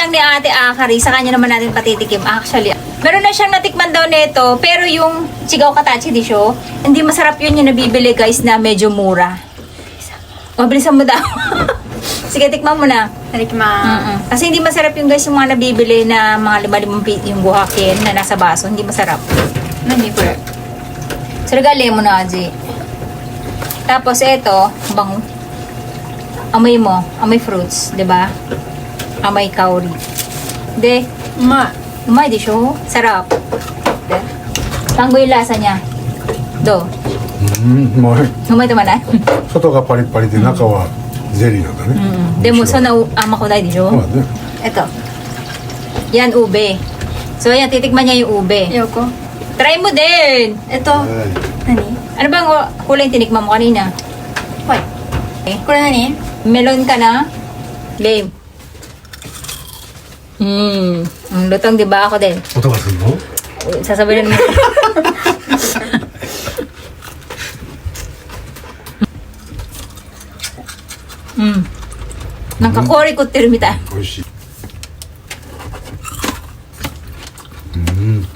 lang ni Ate Akari, sa kanya naman natin patitikim. Actually, meron na siyang natikman daw nito, pero yung Chigaw Katachi Disho, hindi masarap yun yung nabibili guys na medyo mura. O, bilisan mo daw. Sige, tikman mo na. Kasi hindi masarap yung guys yung mga nabibili na mga 5-5 yung buhakin na nasa baso. Hindi masarap. Nani ko rin. So, regale mo na, Aji. Tapos, ito, bango. Amoy mo. Amoy fruits, di ba? Amoy kauri. De, umay di siya. Sarap. De. Tanggo yung lasa niya. Do. うまい。 Umay naman na. 外がパリパリで中はゼリーなんだね。 Demo, so na makulay di siya. そうだね。 Ito. Yan, ube. So, yan, titikman niya yung ube. Ayoko. Try mo din. Ito. はい。 Nani? Ano bang kulay yung tinikman mo kanina? Hoy. Ko rin nani? Melon ka na? Lame. Ang lutong, di ba? Ako din. 音がするの？ Sasabihin mo. Nankakori ko tirumita. 美味しい。うん。